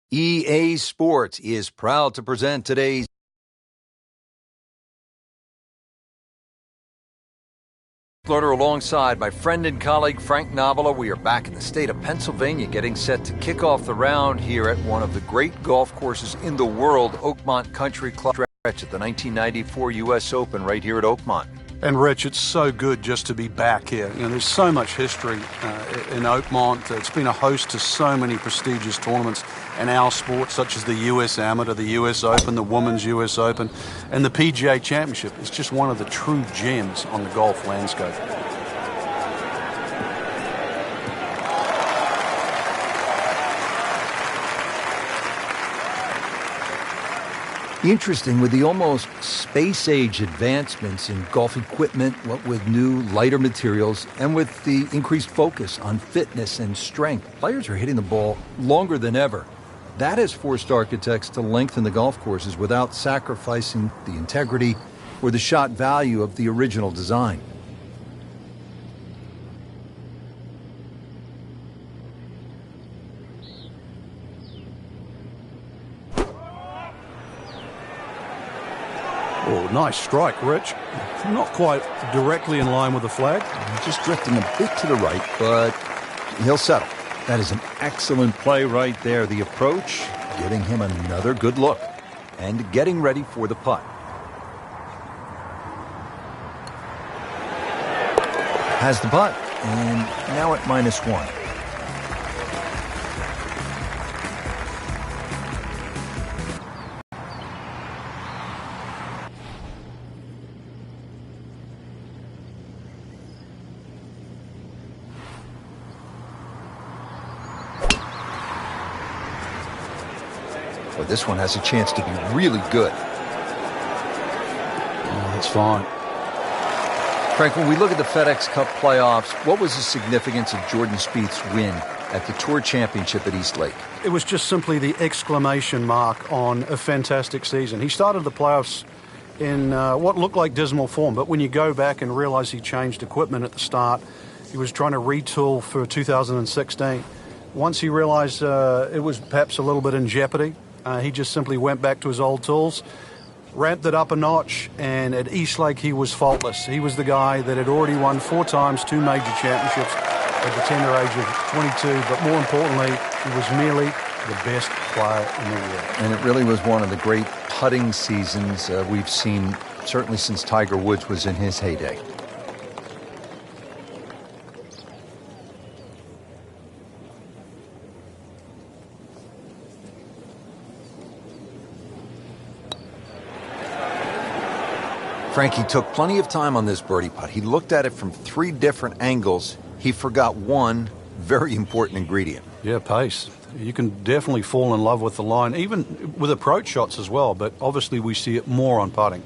EA Sports is proud to present today's Explorer alongside my friend and colleague Frank Novola. We are back in the state of Pennsylvania getting set to kick off the round here at one of the great golf courses in the world, Oakmont Country Club stretch at the 1994 U.S. Open right here at Oakmont. And Rich, it's so good just to be back here. You know, there's so much history in Oakmont. It's been a host to so many prestigious tournaments in our sport, such as the U.S. Amateur, the U.S. Open, the Women's U.S. Open, and the PGA Championship. It's just one of the true gems on the golf landscape. Interesting, with the almost space-age advancements in golf equipment, what with new, lighter materials, and with the increased focus on fitness and strength, players are hitting the ball longer than ever. That has forced architects to lengthen the golf courses without sacrificing the integrity or the shot value of the original design. Oh, nice strike, Rich. Not quite directly in line with the flag. Just drifting a bit to the right, but he'll settle. That is an excellent play right there. The approach, giving him another good look, and getting ready for the putt. Has the putt, and now at -1. Well, this one has a chance to be really good. Oh, that's fine. Frank, when we look at the FedEx Cup playoffs, what was the significance of Jordan Spieth's win at the Tour Championship at East Lake? It was just simply the exclamation mark on a fantastic season. He started the playoffs in what looked like dismal form, but when you go back and realize he changed equipment at the start, he was trying to retool for 2016. Once he realized it was perhaps a little bit in jeopardy, he just simply went back to his old tools, ramped it up a notch, and at East Lake he was faultless. He was the guy that had already won 4 times, 2 major championships at the tender age of 22, but more importantly, he was merely the best player in the world. And it really was one of the great putting seasons we've seen, certainly since Tiger Woods was in his heyday. Frankie took plenty of time on this birdie putt. He looked at it from 3 different angles. He forgot one very important ingredient. Yeah, pace. You can definitely fall in love with the line, even with approach shots as well, but obviously we see it more on putting.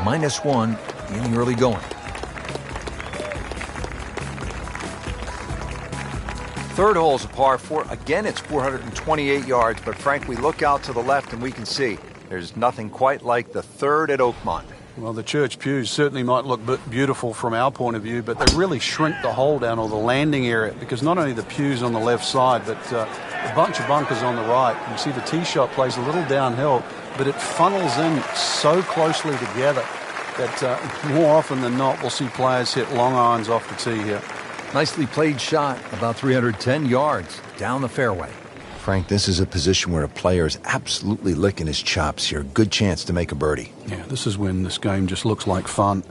-1 in the early going. Third hole's a par 4. Again, it's 428 yards, but Frank, we look out to the left and we can see there's nothing quite like the third at Oakmont. Well, the church pews certainly might look beautiful from our point of view, but they really shrink the hole down, or the landing area, because not only the pews on the left side, but a bunch of bunkers on the right. You see the tee shot plays a little downhill, but it funnels in so closely together that more often than not we'll see players hit long irons off the tee here. Nicely played shot, about 310 yards down the fairway. Frank, this is a position where a player is absolutely licking his chops here. Good chance to make a birdie. Yeah, this is when this game just looks like fun.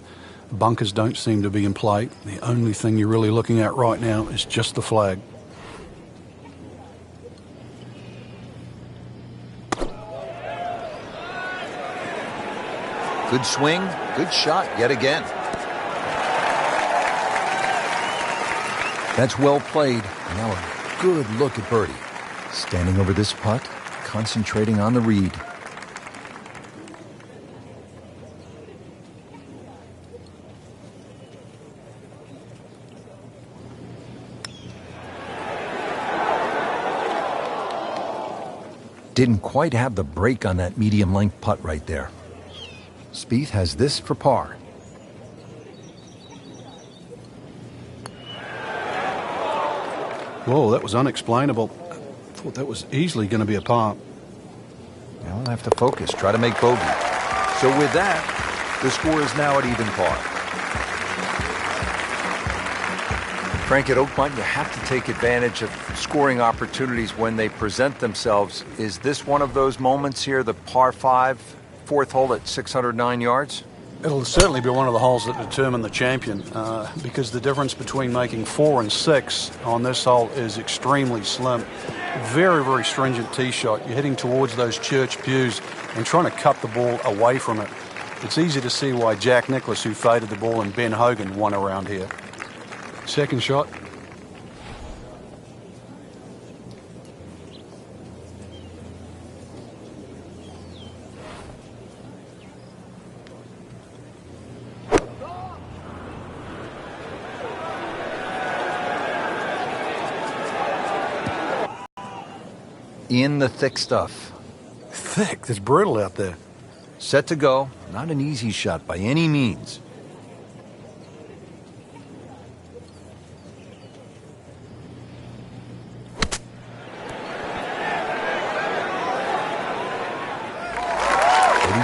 Bunkers don't seem to be in play. The only thing you're really looking at right now is just the flag. Good swing, good shot yet again. That's well played. Now a good look at birdie. Standing over this putt, concentrating on the read. Didn't quite have the break on that medium-length putt right there. Spieth has this for par. Whoa, that was unexplainable. Thought that was easily going to be a par. Now we'll have to focus, try to make bogey. So with that, the score is now at even par. Frank, at Oakmont, you have to take advantage of scoring opportunities when they present themselves. Is this one of those moments here, the par 5, fourth hole at 609 yards? It'll certainly be one of the holes that determine the champion because the difference between making 4 and 6 on this hole is extremely slim. Very, very stringent tee shot. You're heading towards those church pews and trying to cut the ball away from it. It's easy to see why Jack Nicklaus, who faded the ball, and Ben Hogan won around here. Second shot. In the thick stuff. Thick. It's brutal out there. Set to go. Not an easy shot by any means.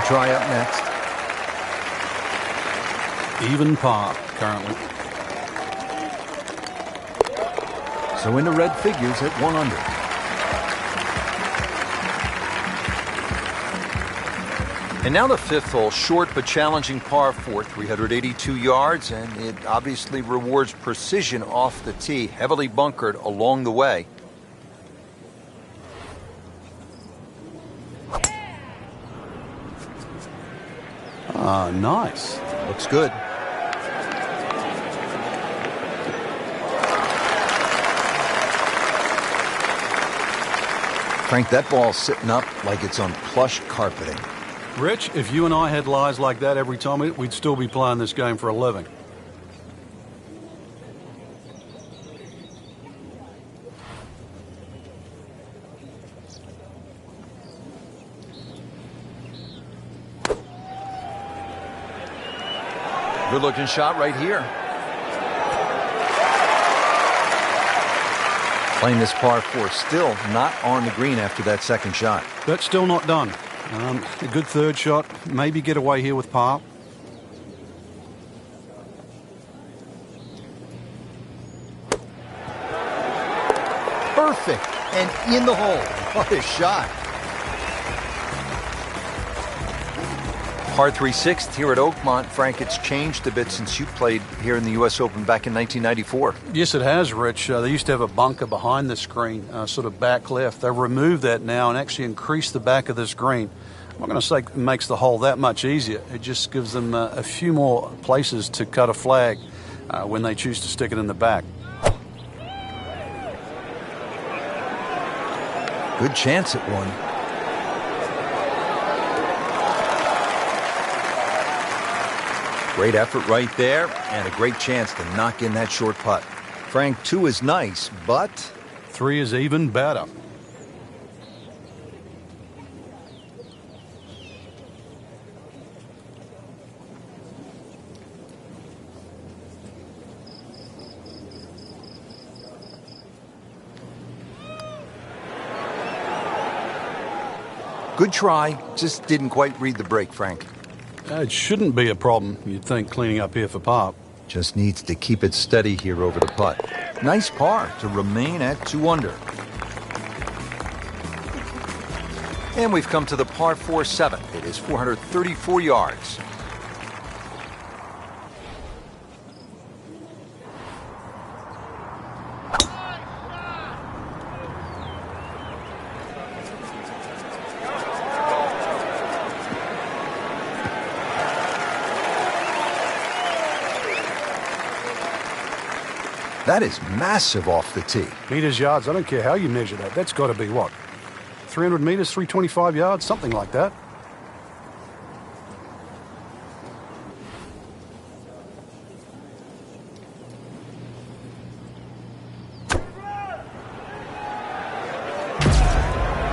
Try up next. Even par currently. So into red figures at 1 under. And now the fifth hole, short but challenging par 4, 382 yards, and it obviously rewards precision off the tee, heavily bunkered along the way. Ah, nice. Looks good. Frank, that ball's sitting up like it's on plush carpeting. Rich, if you and I had lies like that every time, we'd still be playing this game for a living. Good looking shot right here. Playing this par 4, still not on the green after that second shot. That's still not done. A good third shot, maybe get away here with par. Perfect, and in the hole. What a shot. Par 3 sixth here at Oakmont. Frank, it's changed a bit since you played here in the U.S. Open back in 1994. Yes, it has, Rich. They used to have a bunker behind the screen, sort of back left. They've removed that now and actually increased the back of this green. I'm not going to say it makes the hole that much easier. It just gives them a few more places to cut a flag when they choose to stick it in the back. Good chance at one. Great effort right there, and a great chance to knock in that short putt. Frank, 2 is nice, but 3 is even better. good try, just didn't quite read the break, Frank. It shouldn't be a problem, you'd think, cleaning up here for par. Just needs to keep it steady here over the putt. Nice par to remain at 2 under. And we've come to the par 4 7th. It is 434 yards. That is massive off the tee. Meters, yards, I don't care how you measure that. That's got to be what? 300 meters, 325 yards, something like that.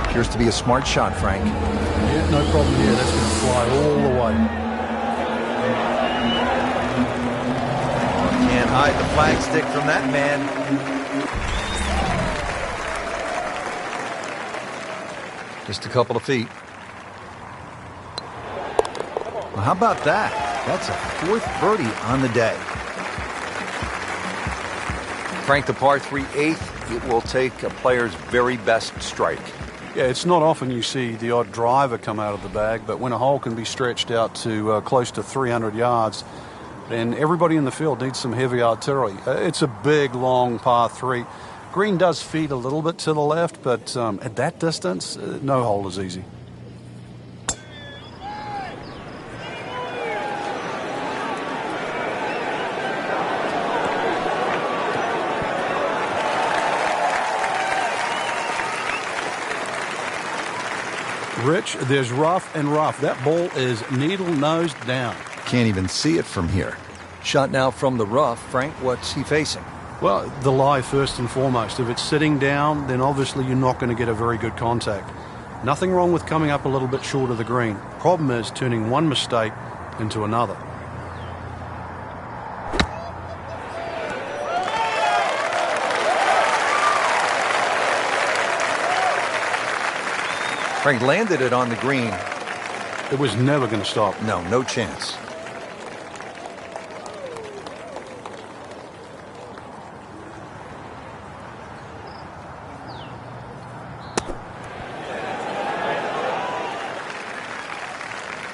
Appears to be a smart shot, Frank. Yeah, no problem here. That's going to fly all the way. Can't hide the flagstick from that man. Just a couple of feet. Well, how about that? That's a 4th birdie on the day. Frank, the par 3 8th, it will take a player's very best strike. Yeah, it's not often you see the odd driver come out of the bag, but when a hole can be stretched out to close to 300 yards, then everybody in the field needs some heavy artillery. It's a big, long par 3. Green does feed a little bit to the left, but at that distance, no hole is easy. Rich, there's rough and rough. That ball is needle-nosed down. Can't even see it from here. Shot now from the rough. Frank, what's he facing? Well, the lie first and foremost. If it's sitting down, then obviously you're not going to get a very good contact. Nothing wrong with coming up a little bit short of the green. Problem is turning one mistake into another. Frank landed it on the green. It was never going to stop. No chance.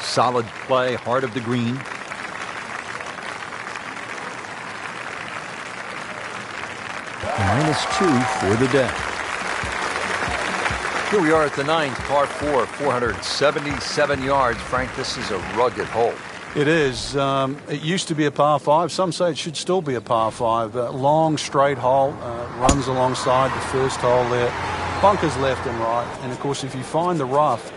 Solid play, heart of the green. -2 for the day. Here we are at the 9th, par 4, 477 yards. Frank, this is a rugged hole. It is. It used to be a par 5. Some say it should still be a par 5. Long, straight hole, runs alongside the first hole there. Bunkers left and right. And, of course, if you find the rough,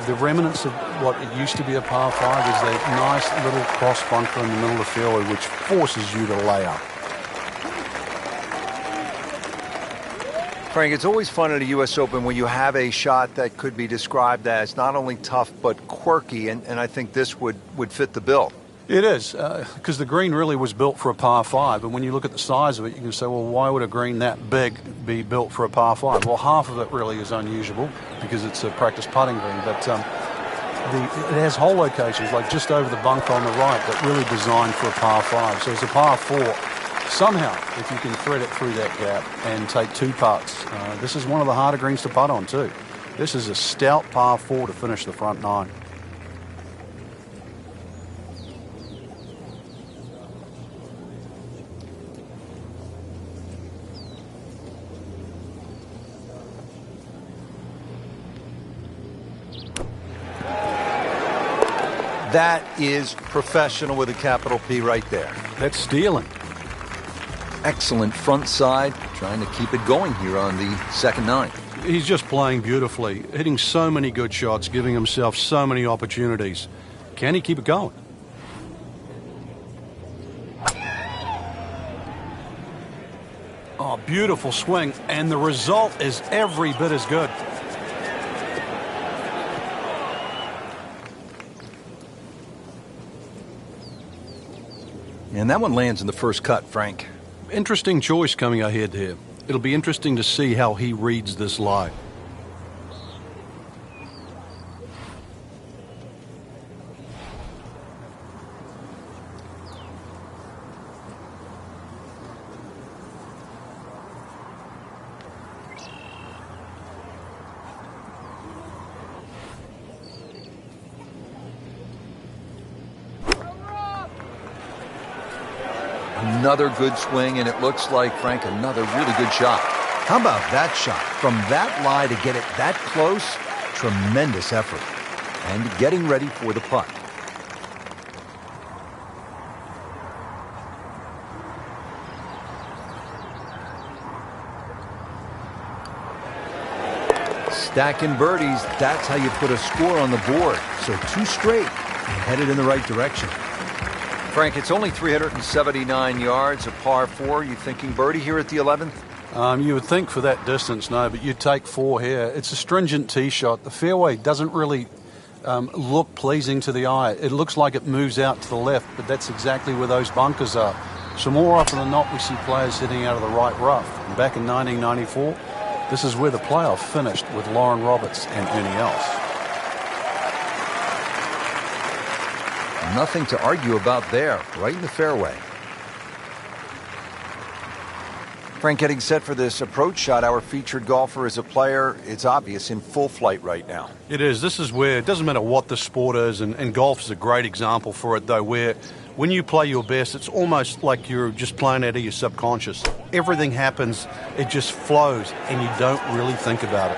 the remnants of what it used to be a par 5 is that nice little cross bunker in the middle of the fairway which forces you to lay up. Frank, it's always fun at a U.S. Open when you have a shot that could be described as not only tough but quirky, and I think this would fit the bill. It is, because the green really was built for a par 5, and when you look at the size of it, you can say, well, why would a green that big be built for a par 5? Well, half of it really is unusual because it's a practice putting green, but it has hole locations like just over the bunker on the right that really designed for a par 5. So it's a par 4. Somehow, if you can thread it through that gap and take 2 putts, this is one of the harder greens to putt on too. This is a stout par 4 to finish the front 9. That is professional with a capital P right there. That's stealing. Excellent front side, trying to keep it going here on the second 9. He's just playing beautifully, hitting so many good shots, giving himself so many opportunities. Can he keep it going? Oh, beautiful swing, and the result is every bit as good. And that one lands in the first cut, Frank. Interesting choice coming ahead here. It'll be interesting to see how he reads this lie. Another good swing, and it looks like, Frank, another really good shot. How about that shot? From that lie to get it that close, tremendous effort. And getting ready for the putt. Stacking birdies, that's how you put a score on the board. So 2 straight, headed in the right direction. Frank, it's only 379 yards, a par 4. You thinking birdie here at the 11th? You would think for that distance, no, but you'd take 4 here. It's a stringent tee shot. The fairway doesn't really look pleasing to the eye. It looks like it moves out to the left, but that's exactly where those bunkers are. So more often than not, we see players hitting out of the right rough. And back in 1994, This is where the playoff finished with Lauren Roberts and Ernie Els. Nothing to argue about there, right in the fairway. Frank, getting set for this approach shot. Our featured golfer is a player, it's obvious, in full flight right now. It is. This is where it doesn't matter what the sport is, and golf is a great example for it, though, where when you play your best, it's almost like you're just playing out of your subconscious. Everything happens, it just flows, and you don't really think about it.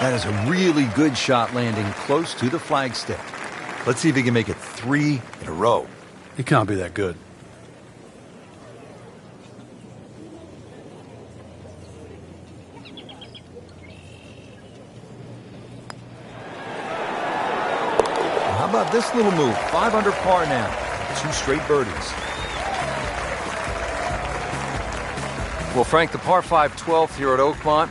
That is a really good shot landing close to the flagstick. Let's see if he can make it 3 in a row. He can't be that good. How about this little move? 5 under par now. 2 straight birdies. Well, Frank, the par 5 12th here at Oakmont,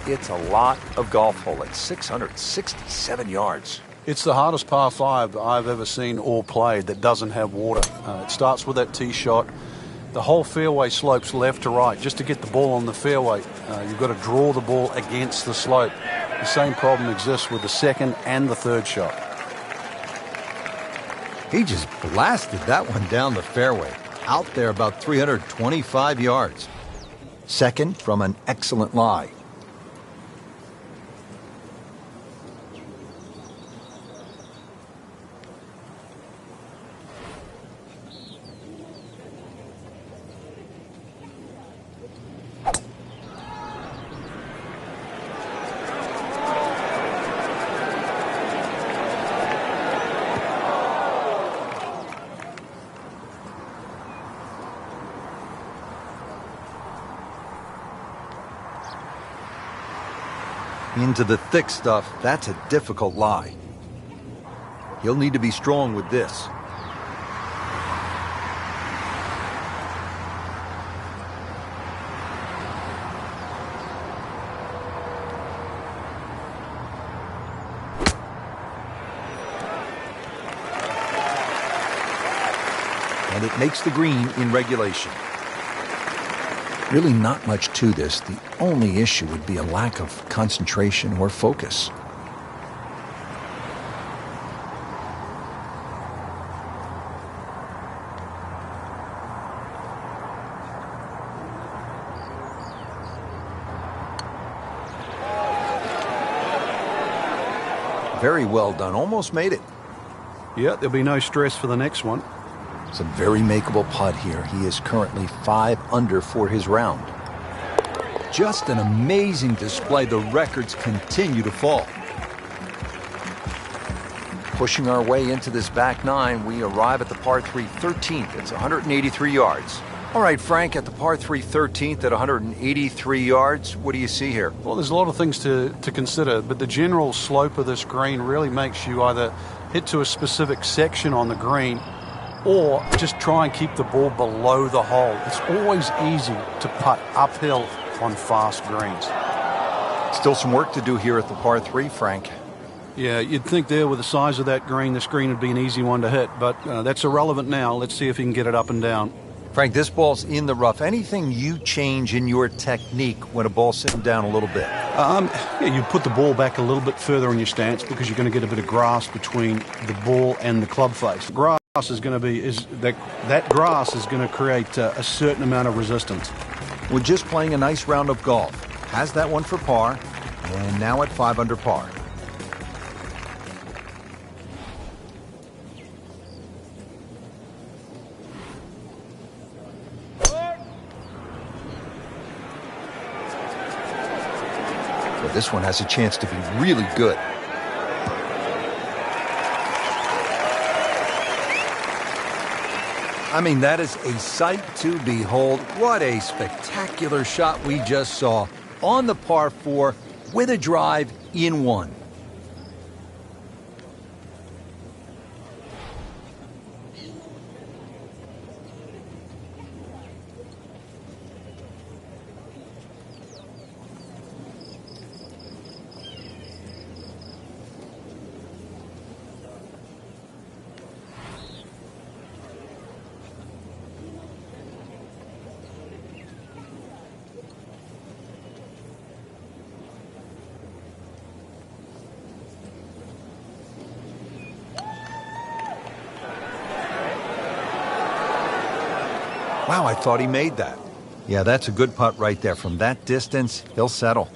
it's a lot of golf hole at 667 yards. It's the hardest par 5 I've ever seen or played that doesn't have water. It starts with that tee shot. The whole fairway slopes left to right. Just to get the ball on the fairway, you've got to draw the ball against the slope. The same problem exists with the second and the third shot. He just blasted that one down the fairway, out there about 325 yards. Second from an excellent lie. Into the thick stuff, that's a difficult lie. He'll need to be strong with this. And it makes the green in regulation. Really not much to this. The only issue would be a lack of concentration or focus. Very well done. Almost made it. Yeah, there'll be no stress for the next one. It's a very makeable putt here. He is currently 5 under for his round. Just an amazing display. The records continue to fall. Pushing our way into this back 9, we arrive at the par 3 13th. It's 183 yards. All right, Frank, at the par 3 13th at 183 yards, what do you see here? Well, there's a lot of things to consider, but the general slope of this green really makes you either hit to a specific section on the green or just try and keep the ball below the hole. It's always easy to putt uphill on fast greens. Still some work to do here at the par 3, Frank. Yeah, you'd think there with the size of that green, this green would be an easy one to hit, but that's irrelevant now. Let's see if he can get it up and down. Frank, this ball's in the rough. Anything you change in your technique when a ball's sitting down a little bit? Yeah, you put the ball back a little bit further in your stance because you're going to get a bit of grass between the ball and the club face. Grass is going to be that grass is going to create a certain amount of resistance. We're just playing a nice round of golf. Has that one for par, and now at 5 under par. But this one has a chance to be really good. I mean, that is a sight to behold. What a spectacular shot we just saw on the par 4 with a drive in 1. Wow, I thought he made that. Yeah, that's a good putt right there. From that distance, he'll settle.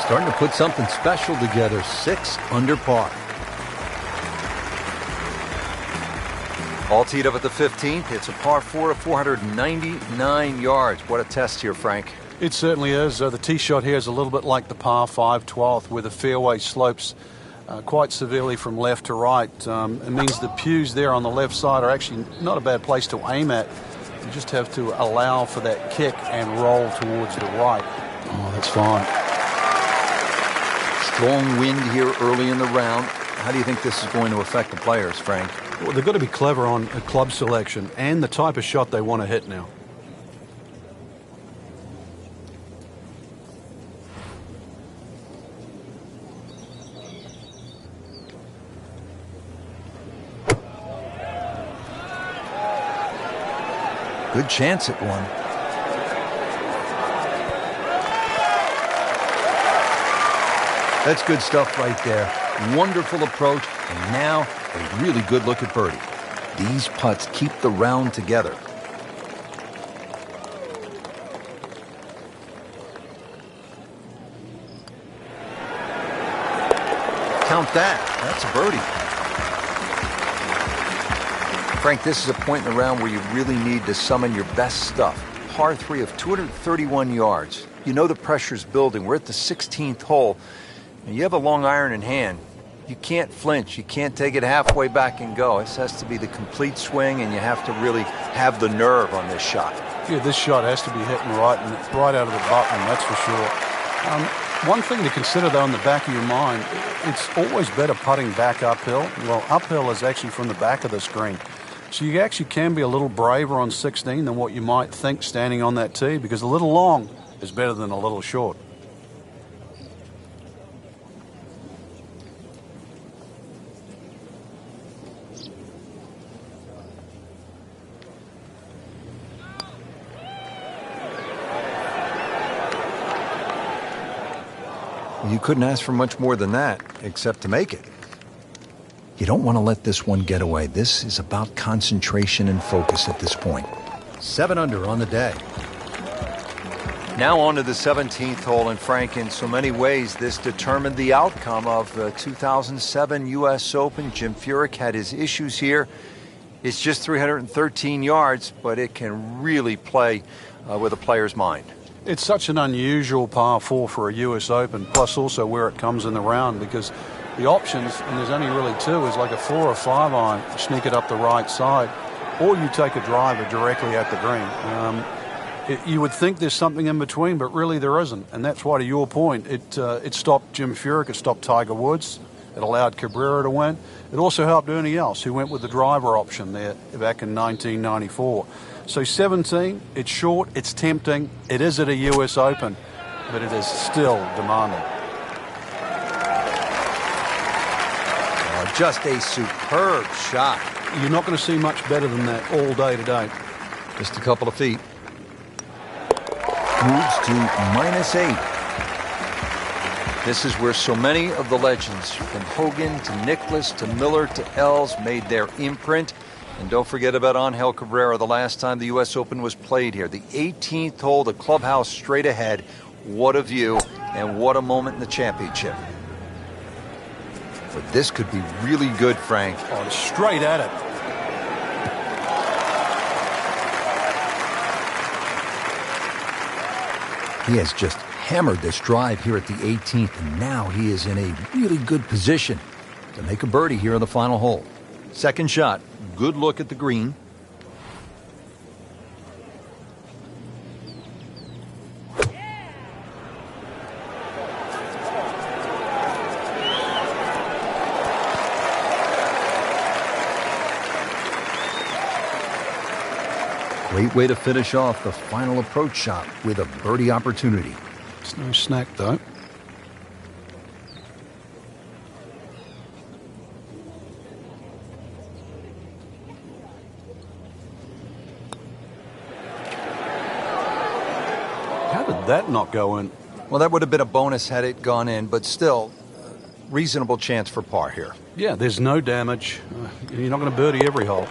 Starting to put something special together. 6 under par. All teed up at the 15th. It's a par 4 of 499 yards. What a test here, Frank. It certainly is. The tee shot here is a little bit like the par 5 12th, where the fairway slopes quite severely from left to right. It means the pews there on the left side are actually not a bad place to aim at. You just have to allow for that kick and roll towards the right. Oh, that's fine. Strong wind here early in the round. How do you think this is going to affect the players, Frank? Well, they've got to be clever on a club selection and the type of shot they want to hit now. Good chance at one. That's good stuff right there. Wonderful approach, and now a really good look at birdie. These putts keep the round together. Count that. That's a birdie. Frank, this is a point in the round where you really need to summon your best stuff. Par 3 of 231 yards. You know the pressure's building. We're at the 16th hole, and you have a long iron in hand. You can't flinch. You can't take it halfway back and go. This has to be the complete swing, and you have to really have the nerve on this shot. Yeah, this shot has to be hitting right, and it's right out of the button, that's for sure. One thing to consider, though, in the back of your mind, it's always better putting back uphill. Well, uphill is actually from the back of the screen. So you actually can be a little braver on 16 than what you might think standing on that tee, because a little long is better than a little short. You couldn't ask for much more than that, except to make it. You don't want to let this one get away. This is about concentration and focus at this point. 7 under on the day. Now on to the 17th hole, and Frank, in so many ways, this determined the outcome of the 2007 U.S. Open. Jim Furyk had his issues here. It's just 313 yards, but it can really play with a player's mind. It's such an unusual par 4 for a U.S. Open, plus also where it comes in the round, because the options, and there's only really 2, is like a 4 or 5 iron, sneak it up the right side, or you take a driver directly at the green. You would think there's something in between, but really there isn't. And that's why, to your point, it stopped Jim Furyk, it stopped Tiger Woods, it allowed Cabrera to win. It also helped Ernie Els, who went with the driver option there back in 1994. So 17, it's short, it's tempting, it is at a U.S. Open, but it is still demanding. Just a superb shot. You're not going to see much better than that all day today. Just a couple of feet. Moves to -8. This is where so many of the legends, from Hogan to Nicklaus to Miller to Els, made their imprint. And don't forget about Angel Cabrera, the last time the U.S. Open was played here. The 18th hole, the clubhouse straight ahead. What a view, and what a moment in the championship. But this could be really good, Frank. Oh, straight at it. He has just hammered this drive here at the 18th, and now he is in a really good position to make a birdie here in the final hole. Second shot, good look at the green. Great way to finish off the final approach shot with a birdie opportunity. It's no snack, though. How did that not go in? Well, that would have been a bonus had it gone in, but still, reasonable chance for par here. Yeah, there's no damage. You're not going to birdie every hole.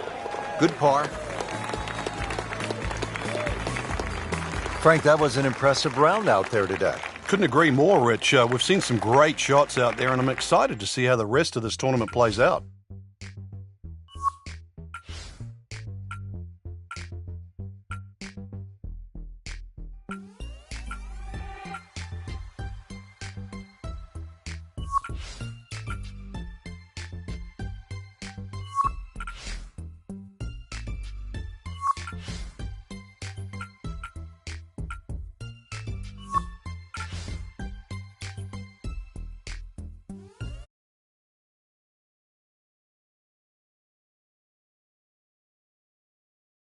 Good par. Frank, that was an impressive round out there today. Couldn't agree more, Rich. We've seen some great shots out there, and I'm excited to see how the rest of this tournament plays out.